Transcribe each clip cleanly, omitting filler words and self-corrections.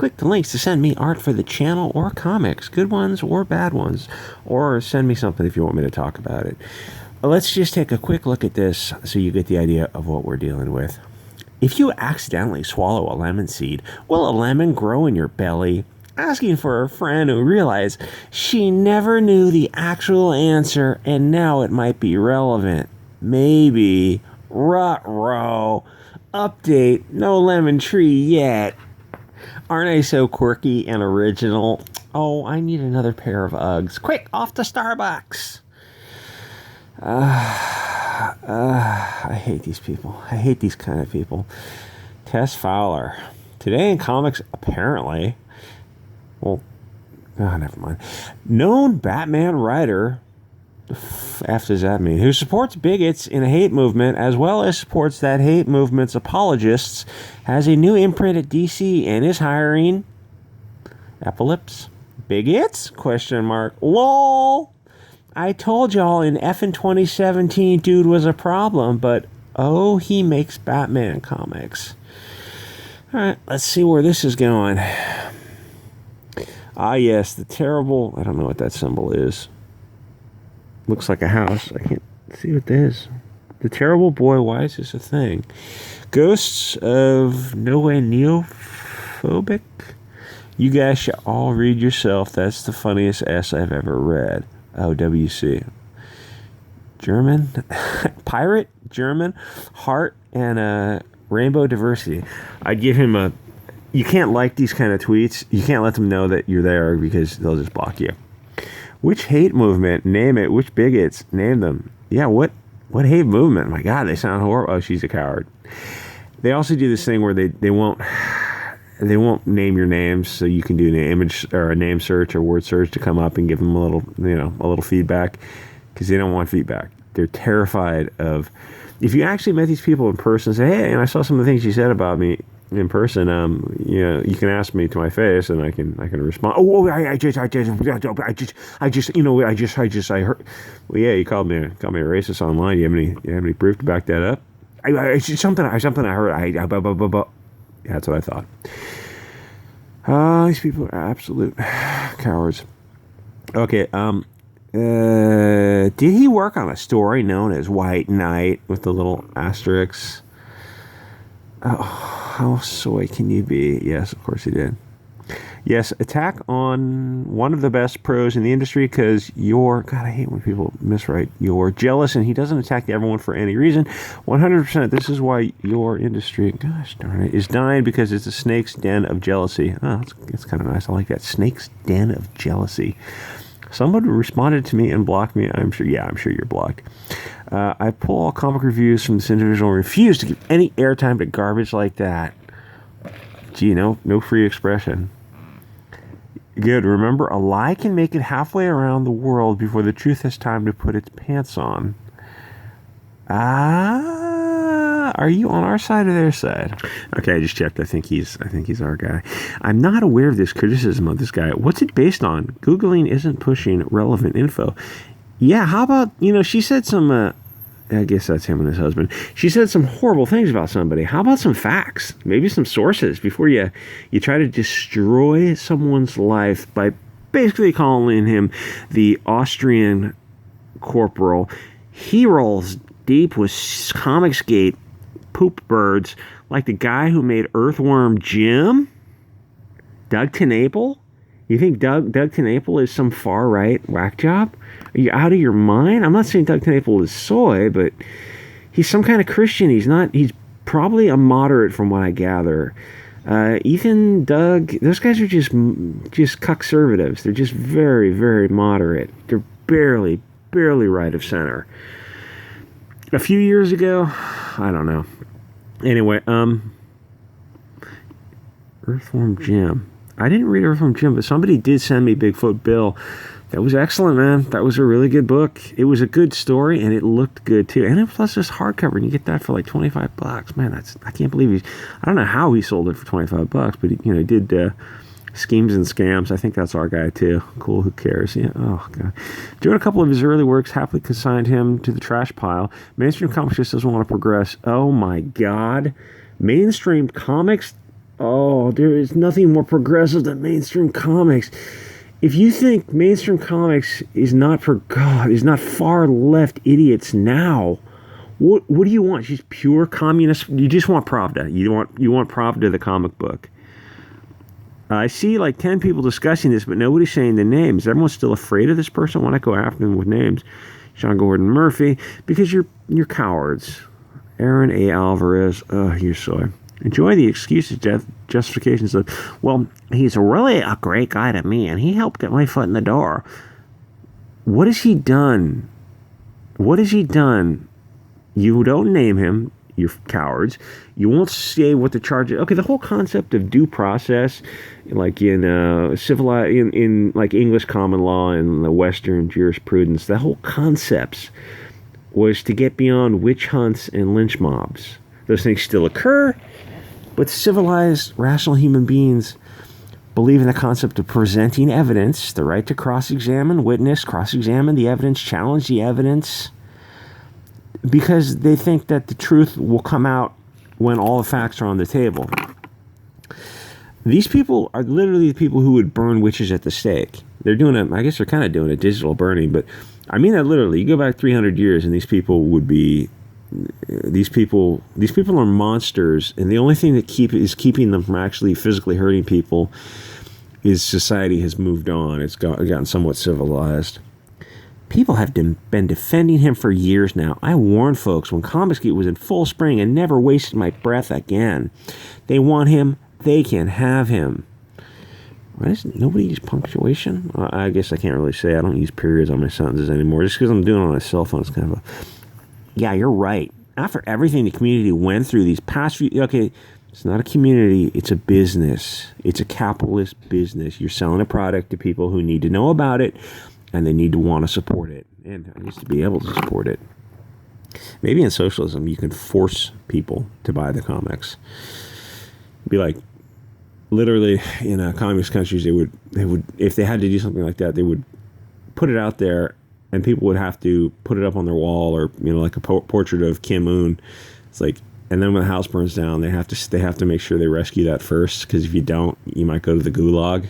Click the links to send me art for the channel or comics, good ones or bad ones, or send me something if you want me to talk about it. Let's just take a quick look at this so you get the idea of what we're dealing with. If you accidentally swallow a lemon seed, will a lemon grow in your belly? Asking for a friend who realized she never knew the actual answer and now it might be relevant. Maybe. Ruh-roh. Update, no lemon tree yet. Aren't I so quirky and original? Oh, I need another pair of Uggs. Quick, off to Starbucks. I hate these people. I hate these kind of people. Tess Fowler. Today in comics, apparently, never mind. Known Batman writer, the F does that mean, who supports bigots in a hate movement as well as supports that hate movement's apologists, has a new imprint at DC and is hiring epilepsy bigots? Question mark. LOL. I told y'all in effing 2017 dude was a problem, but oh, he makes Batman comics. Alright, let's see where this is going. Ah, yes, the terrible... I don't know what that symbol is. Looks like a house. I can't see what that is. The terrible boy, why is this a thing? Ghosts of Noah Neophobic? You guys should all read yourself. That's the funniest S I've ever read. OWC. German? Pirate? German? Heart and rainbow diversity. I'd give him a... You can't like these kind of tweets. You can't let them know that you're there because they'll just block you. Which hate movement? Name it. Which bigots? Name them. Yeah, what hate movement? My God, they sound horrible. Oh, she's a coward. They also do this thing where they won't name your names, so you can do an image or a name search or word search to come up and give them a little feedback, because they don't want feedback. They're terrified of... If you actually met these people in person and say, hey, and I saw some of the things you said about me in person, you can ask me to my face and I can respond. I heard. Well, yeah, you called me a racist online. You have any proof to back that up? Something I heard. That's what I thought. These people are absolute cowards. Okay. Did he work on a story known as White Knight with the little asterisks? Oh, how soy can you be? Yes, of course he did. Yes, attack on one of the best pros in the industry because you're... God, I hate when people miswrite. You're jealous, and he doesn't attack everyone for any reason. 100%, this is why your industry, gosh darn it, is dying because it's a snake's den of jealousy. Oh, that's kind of nice. I like that. Snake's den of jealousy. Someone responded to me and blocked me. I'm sure you're blocked. I pull all comic reviews from this individual and refuse to give any airtime to garbage like that. Gee, no free expression. Good. Remember, a lie can make it halfway around the world before the truth has time to put its pants on. Are you on our side or their side? Okay, I just checked. I think he's our guy. I'm not aware of this criticism of this guy. What's it based on? Googling isn't pushing relevant info. Yeah, how about, she said some, I guess that's him and his husband. She said some horrible things about somebody. How about some facts? Maybe some sources before you try to destroy someone's life by basically calling him the Austrian corporal. He rolls deep with comicsgate poop birds like the guy who made Earthworm Jim? Doug Tennapel? You think Doug Tennapel is some far-right whack job? Are you out of your mind? I'm not saying Doug Tennapel is soy, but he's some kind of Christian. He's probably a moderate from what I gather. Ethan, Doug, those guys are just conservatives. They're just very, very moderate. They're barely right of center. A few years ago, I don't know. Anyway, Earthworm Jim. I didn't read Earthworm Jim, but somebody did send me Bigfoot Bill. That was excellent, man. That was a really good book. It was a good story, and it looked good, too. And it plus just hardcover, and you get that for like $25. Man, I can't believe I don't know how he sold it for $25, but he did Schemes and Scams. I think that's our guy, too. Cool, who cares? Yeah, oh, God. Doing a couple of his early works happily consigned him to the trash pile. Mainstream comics just doesn't want to progress. Oh, my God. Mainstream comics? Oh, there is nothing more progressive than mainstream comics. If you think mainstream comics is not for God, is not far left idiots now, what do you want? She's pure communist. You just want Pravda. You want Pravda, the comic book. I see like 10 people discussing this, but nobody's saying the names. Everyone's still afraid of this person. Why not go after them with names? Sean Gordon Murphy, because you're cowards. Aaron A. Alvarez, you're so. Enjoy the excuses, justifications of, well, he's really a great guy to me, and he helped get my foot in the door. What has he done? What has he done? You don't name him, you cowards. You won't say what the charge is. Okay, the whole concept of due process, like in in like English common law and the Western jurisprudence, the whole concepts was to get beyond witch hunts and lynch mobs. Those things still occur, but civilized, rational human beings believe in the concept of presenting evidence, the right to cross-examine witness, cross-examine the evidence, challenge the evidence, because they think that the truth will come out when all the facts are on the table. These people are literally the people who would burn witches at the stake. They're doing I guess they're kind of doing a digital burning, but I mean that literally. You go back 300 years and these people would be, these people are monsters, and the only thing that is keeping them from actually physically hurting people is society has moved on. It's gotten somewhat civilized. People have been defending him for years now. I warned folks when Comicsgate was in full spring and never wasted my breath again. They want him. They can have him. Why doesn't nobody use punctuation? I guess I can't really say. I don't use periods on my sentences anymore. Just because I'm doing it on a cell phone, it's kind of a... Yeah, you're right. After everything the community went through these past few... Okay, it's not a community. It's a business. It's a capitalist business. You're selling a product to people who need to know about it, and they need to want to support it, and I used to be able to support it. Maybe in socialism, you can force people to buy the comics. Be like, literally, in communist countries, they would, if they had to do something like that, they would put it out there, and people would have to put it up on their wall, or like a portrait of Kim Un. It's like, and then when the house burns down, they have to make sure they rescue that first, because if you don't, you might go to the gulag.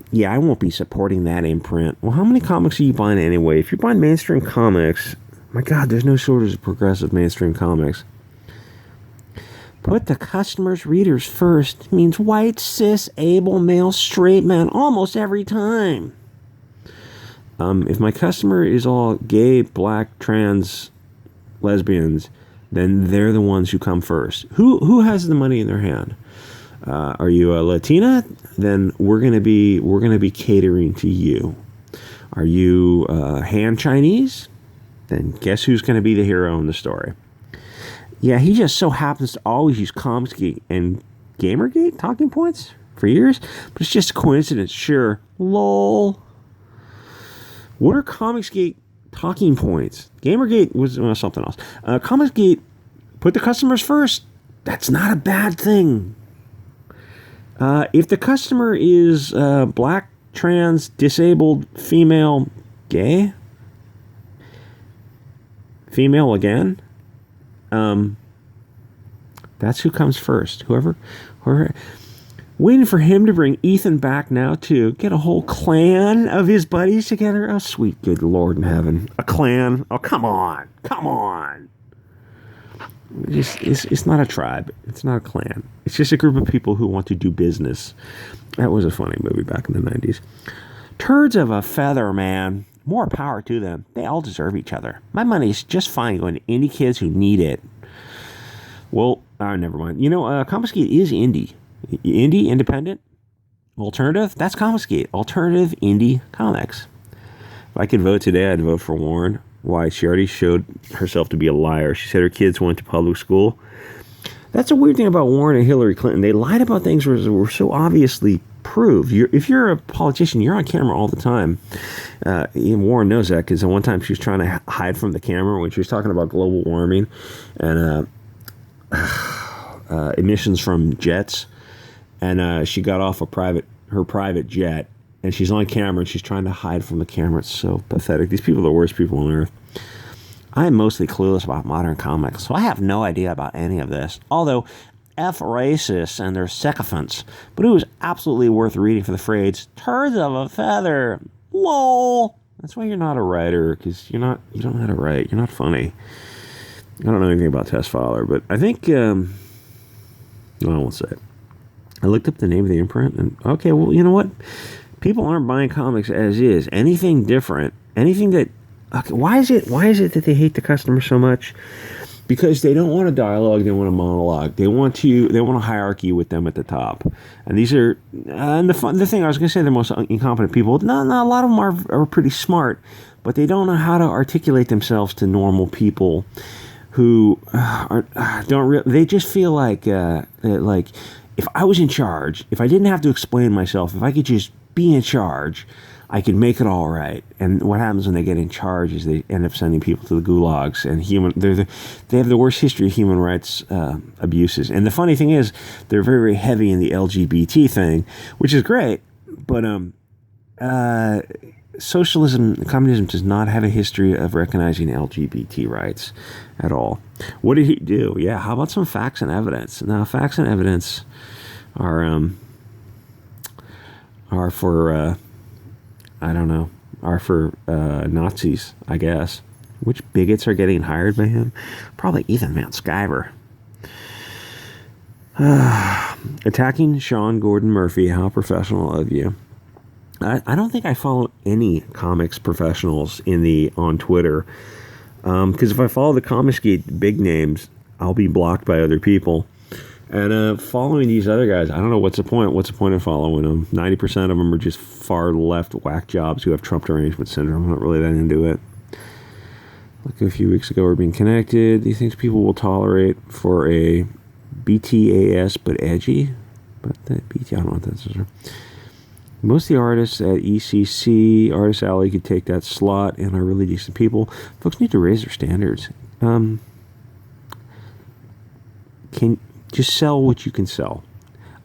Yeah, I won't be supporting that imprint. Well, how many comics are you buying anyway? If you're buying mainstream comics, my God, there's no shortage of progressive mainstream comics. Put the customer's readers first means white, cis, able, male, straight men almost every time. If my customer is all gay, black, trans, lesbians, then they're the ones who come first. Who has the money in their hand? Are you a Latina? Then we're gonna be catering to you. Are you Han Chinese? Then guess who's gonna be the hero in the story? Yeah, he just so happens to always use Comicsgate and Gamergate talking points for years, but it's just a coincidence. Sure, lol. What are Comicsgate talking points? Gamergate was something else. Comicsgate, put the customers first. That's not a bad thing. If the customer is black, trans, disabled, female, gay, female again, that's who comes first. Whoever, waiting for him to bring Ethan back now to get a whole clan of his buddies together. Oh, sweet good Lord in heaven. A clan? Oh, come on. It's not a tribe. It's not a clan. It's just a group of people who want to do business. That was a funny movie back in the 90s. Turds of a feather, man. More power to them. They all deserve each other. My money's just fine going to indie kids who need it. Well, never mind. Comicsgate is indie. Indie, independent, alternative. That's Comicsgate. Alternative indie comics. If I could vote today, I'd vote for Warren. Why? She already showed herself to be a liar. She said her kids went to public school. That's a weird thing about Warren and Hillary Clinton. They lied about things that were so obviously proved. If you're a politician, you're on camera all the time. Even Warren knows that, because at one time she was trying to hide from the camera when she was talking about global warming and emissions from jets. And she got off her private jet. And she's on camera, and she's trying to hide from the camera. It's so pathetic. These people are the worst people on earth. I'm mostly clueless about modern comics, so I have no idea about any of this. Although, F racists and their sycophants, but it was absolutely worth reading for the phrase, turds of a feather. Lol. That's why you're not a writer, because you don't know how to write. You're not funny. I don't know anything about Tess Fowler, but I think, no, I won't say it. I looked up the name of the imprint, and okay, well, you know what? People aren't buying comics as is. Anything different, anything that, okay, why is it that they hate the customer so much? Because they don't want a dialogue, they want a monologue. They want a hierarchy with them at the top. And these are, and the thing I was going to say, the most incompetent people. No, a lot of them are pretty smart, but they don't know how to articulate themselves to normal people who they just feel like if I was in charge, if I didn't have to explain myself, if I could just be in charge, I could make it all right. And what happens when they get in charge is they end up sending people to the gulags, and they have the worst history of human rights abuses. And the funny thing is, they're very, very heavy in the LGBT thing, which is great, but socialism, communism does not have a history of recognizing LGBT rights at all. What did he do? Yeah, how about some facts and evidence? Now, facts and evidence are for Nazis, I guess. Which bigots are getting hired by him? Probably Ethan Van Sciver. Attacking Sean Gordon Murphy, how professional of you. I don't think I follow any comics professionals on Twitter. Because if I follow the comicsgate big names, I'll be blocked by other people. And following these other guys, I don't know what's the point. What's the point of following them? 90% of them are just far left whack jobs who have Trump derangement syndrome. I'm not really that into it. Like a few weeks ago, we're being connected. Do you think people will tolerate for a BTAS but edgy? But that BT, I don't know what that is. Most of the artists at ECC, Artist Alley, could take that slot and are really decent people. Folks need to raise their standards. Just sell what you can sell.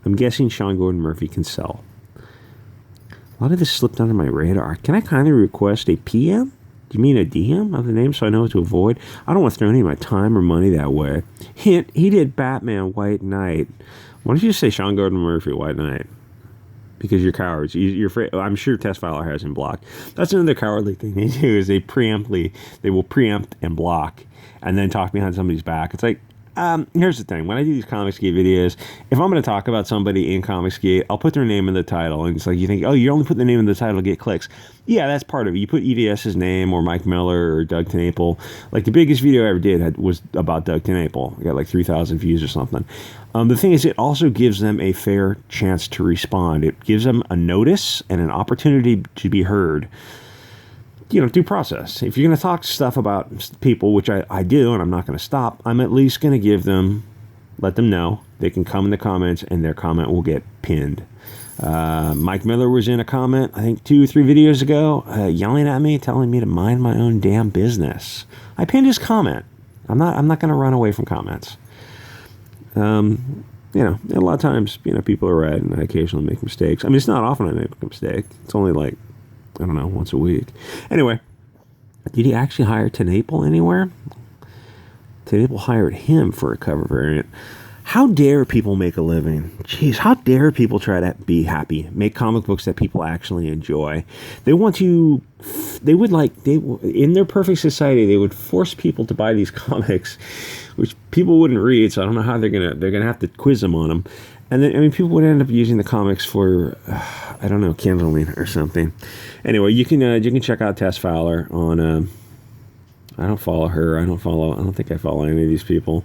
I'm guessing Sean Gordon Murphy can sell. A lot of this slipped under my radar. Can I kindly request a PM? Do you mean a DM of the name so I know what to avoid? I don't want to throw any of my time or money that way. Hint, he did Batman White Knight. Why don't you just say Sean Gordon Murphy White Knight? Because you're cowards. You're afraid. I'm sure Tess Fowler has him blocked. That's another cowardly thing they do is they will preempt and block and then talk behind somebody's back. It's like, here's the thing. When I do these Comicsgate videos, if I'm going to talk about somebody in Comicsgate, I'll put their name in the title. And it's like, you think, oh, you only put the name in the title to get clicks. Yeah, that's part of it. You put EDS's name or Mike Miller or Doug Tennapel. Like, the biggest video I ever did was about Doug Tennapel. I got like 3,000 views or something. The thing is, it also gives them a fair chance to respond. It gives them a notice and an opportunity to be heard. Due process. If you're going to talk stuff about people, which I do, and I'm not going to stop, I'm at least going to let them know. They can come in the comments, and their comment will get pinned. Mike Miller was in a comment, I think 2 or 3 videos ago, yelling at me, telling me to mind my own damn business. I pinned his comment. I'm not going to run away from comments. A lot of times, people are right, and I occasionally make mistakes. I mean, it's not often I make a mistake. It's only like, I don't know, once a week. Anyway, did he actually hire Tennapel anywhere? Tennapel hired him for a cover variant. How dare people make a living? Jeez, how dare people try to be happy, make comic books that people actually enjoy? In their perfect society, they would force people to buy these comics, which people wouldn't read, so I don't know how they're gonna have to quiz them on them. And then, people would end up using the comics for, I don't know, kindling or something. Anyway, you can check out Tess Fowler on, I don't follow her. I don't think I follow any of these people.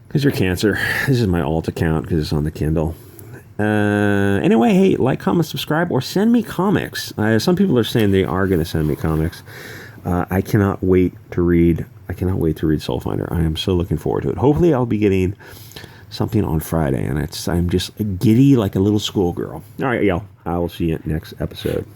Because they're cancer. This is my alt account because it's on the Kindle. Anyway, hey, like, comment, subscribe, or send me comics. Some people are saying they are going to send me comics. I cannot wait to read Soul Finder. I am so looking forward to it. Hopefully I'll be getting something on Friday, and I'm just giddy like a little schoolgirl. All right, y'all. I will see you next episode.